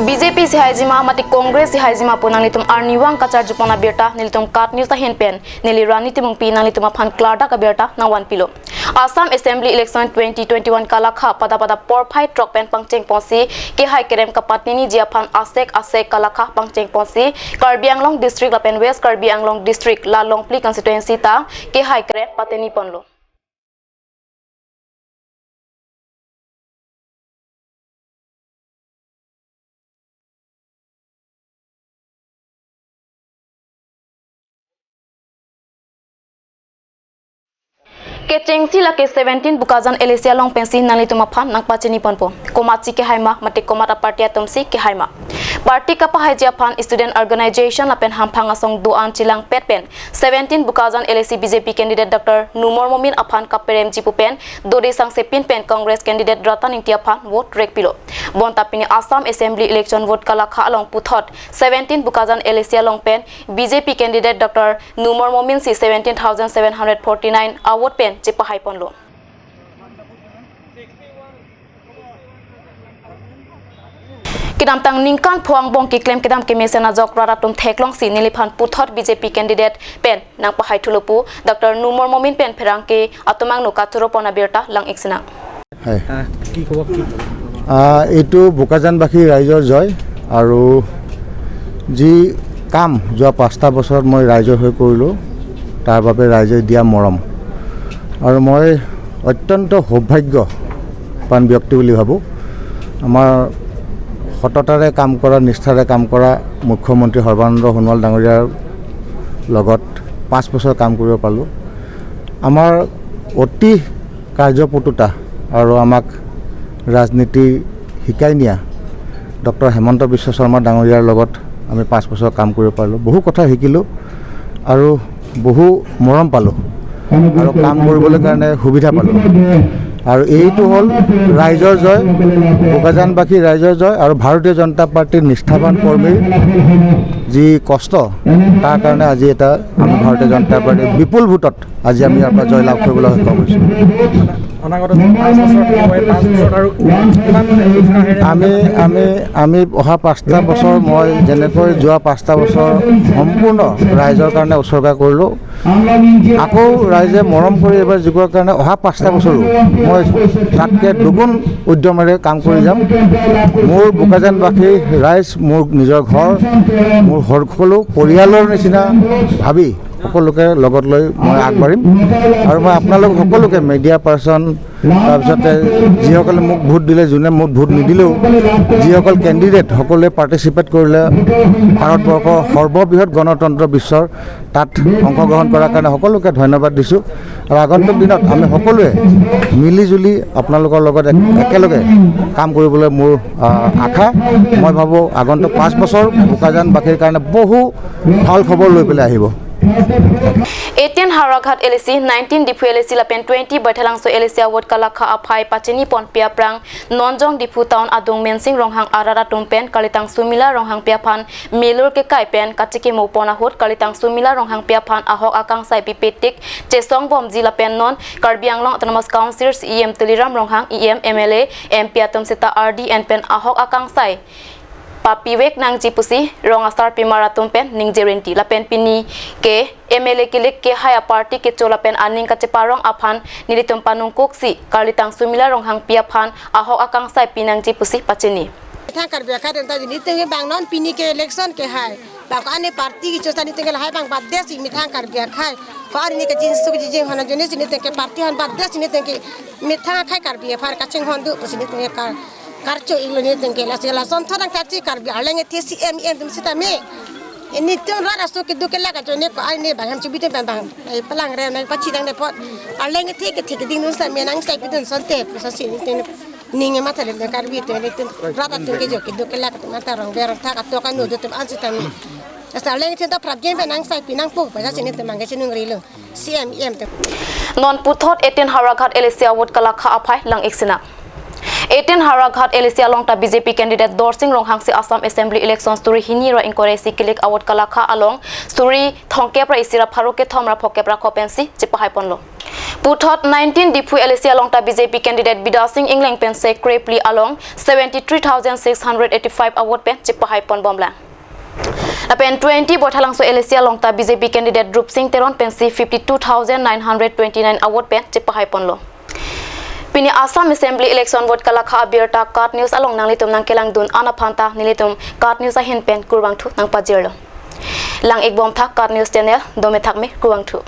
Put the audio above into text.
BJP si Haijima mati Congress si Haijima po nang litum arniwang kacar jupona berta nilitum kat news ta henpen nili rani timung pi nang litum phan klarda ka berta na 1 pilo Assam Assembly Election 2021 kalakha pada por phai trok pen pangcheng posi ke hai kerem ka patni jia phan asek kalakha pangcheng posi Karbi Anglong district lapen West Karbi Anglong district la Longpli constituency ta ke hai kerem pateni ponlo ke chengsi la ke 17 bukajan Elesia long pensi nali tuma phan nang pachini ponpo komachi ke haima mate komata party atomsi ke haima party ka pahajia phan student organization la pen hamphanga song doan chilang petpen 17 bukajan LSC BJP candidate Dr. Numor Momin aphan ka perem jipupen dori sang sepin pen Congress candidate Ratan Intia phan vote rek pilo bonta pini Assam Assembly election vote kala kha along puthot 17 bukajan Elesia long pen BJP candidate Dr. Numor Momin si 17749 award pen Jepa Haipon lo. Kidam tang ningkan phuang bong ki claim kidam ke mesena jok rara tum theklong si niliphan puthot BJP candidate pen nang pahai thulupu Dr. Numor Momin pen pherang ke atomang nuka churopona berta lang iksina. Hai. Ki khobor ki? Etu Bukajanbashi raijor joy aru ji kam joa 5টা বছৰ মই ৰাইজৰ হৈ কৰিলো তাৰ বাবে ৰাইজে দিয়া মৰম আৰু মই অত্যন্ত সৌভাগ্যৱান ব্যক্তি বুলি ভাবো আমাৰ সততাৰে কাম কৰা নিষ্ঠাৰে কাম কৰা মুখ্যমন্ত্ৰী সৰ্বানন্দ সোণোৱাল ডাঙৰীয়াৰ লগত 5 বছৰ কাম কৰিব পালো আমাৰ অতি কাৰ্যপটুতা আৰু আমাক ৰাজনীতি শিকাই নিয়া ডক্টৰ হেমন্ত বিশ্ব শৰ্মা ডাঙৰীয়াৰ লগত আমি 5 বছৰ কাম কৰিব পালো বহু কথা শিকিলো আৰু বহু মৰম পালো আৰু কাম কৰিবলৈ কাৰণে সুবিধা পালো আৰু এইটো হল ৰাইজৰ জয় বুকাজানবাসী ৰাইজৰ জয় আৰু ভাৰতীয় জনতা পাৰ্টিৰ নিষ্ঠাবান কৰ্মীৰ যি কষ্ট তাৰ কাৰণে আজি এটা আমি ভাৰতীয় জনতা পাৰ্টিৰ বিপুল ভোটত আজি আমি ইয়াৰ পৰা জয় লাভ কৰিবলৈ সক্ষম হৈছো অনাগত 5 বছৰ মই 5 বছৰ আৰু আমি অহা 5টা বছৰ মই যেনেকৈ যোৱা 5টা বছৰ সম্পূৰ্ণ ৰাইজৰ কাৰণে উৎসৰ্গা কৰিলো আকৌ ৰাইজে মৰম কৰি এবাৰ জিকৰ কাৰণে অহা 5টা বছৰ মই তাতকে দুগুণ উদ্যমেৰে কাম কৰি যাম মোৰ বুকাজানবাসী ৰাইজ মোৰ নিজৰ ঘৰ মোৰ সকলো পৰিয়ালৰ নিচিনা ভাবি সকলোকে লগত লৈ মই আগবাঢ়িম আৰু মই আপোনালোক সকলোকে মিডিয়া পাৰ্সন তাৰপিছতে যিসকলে মোক ভোট দিলে যোনে মোক ভোট নিদিলেও যিসকল কেণ্ডিডেট সকলোৱে পাৰ্টিচিপেট কৰিলে ভাৰতবৰ্ষৰ সৰ্ববৃহৎ গণতন্ত্ৰ বিশ্বৰ তাত অংশগ্ৰহণ কৰাৰ কাৰণে সকলোকে ধন্যবাদ দিছোঁ আৰু আগন্তুক দিনত আমি সকলোৱে মিলিজুলি আপোনালোকৰ লগত একেলগে কাম কৰিবলৈ মোৰ আশা মই ভাবোঁ আগন্তুক 5 বছৰ বুকাজানবাসীৰ কাৰণে বহু ভাল খবৰ লৈ পেলাই আহিব 18 Haraghat LC 19 Dipu LC lapen 20 Baithalangso LC award kalakha aphai pacheni ponpia prang nonjong Dipu town adung mensing ronghang arara tumpen kalitang sumila ronghang piaphan melur ke kaipen kachike mopona hot kalitang sumila ronghang piaphan ahok akang sai pipetik chesong bom jilapen non Karbi Anglong autonomous councillors EM Tuliram ronghang EM MLA MP atom sita RD and pen ahok akang sai Papiwek nang jipusi rong astar pimaratum pen ning jerenti lapen pini ke MLA kilik ke haya party ke cholapen aning ka cheparong aphan nilitum panung koksi kalitang sumila rong hang piaphan ahok akang sai pinang jipusi pacheni tha karbe kha den ta ni tenge bang non pini ke election ke hai bang ane party ki chosta ni tenge hai bang badde si mi tha karbe khai far ni ke jinsu ki jing hona joni ni tenge party han badde si ni tenge mi tha khai karbe far ka ching hon du si ni tenge ka karcho ilone tenge la sela son thorang kachi karbi alenge tsi em tum sita me ini tum rara so ke duke laga jone ko ai ne bang chi bite bang ai palang re na pachi dang ne pot alenge theke ding nun sa me nang sai bidun son te sa si ni tenge ninge mata le karbi te ne tum rara tum ke jo ke duke laga mata rong ber tha ka to ka no tum an sita me asa alenge thenta prabjen be nang sai pinang pu pa sa si ni tum mangi chinung ri lo CMM te non puthot 18 Haraghat LC award kalakha aphai lang iksina 18 Haraghat Elesia longta BJP candidate Dorsing Ronghangsi Assam Assembly Elections Story Hinira Incorrect Kilik Award Kalakha along Story Thongkepra Isira Pharuke Thomra Phokepra Khopensi Chipa Haiponlo Puthot 19 Dipu Alicia Longta BJP candidate Bida Singh Ingling pen secretly along 73,685 award pen chipahai pon bomlang. Pen 20 bothalang so Alicia Longta BJP candidate Drup Singh Teron pen 52,929 award pen chipahai pon lo. Pini Assam Assembly election vote kalakha abirta card news along nang litum nang kelang dun anaphanta nilitum card news a hin pen kurbang thu nang pajir lo. Lang ek bom thak card news channel dome thak me kuwang thu.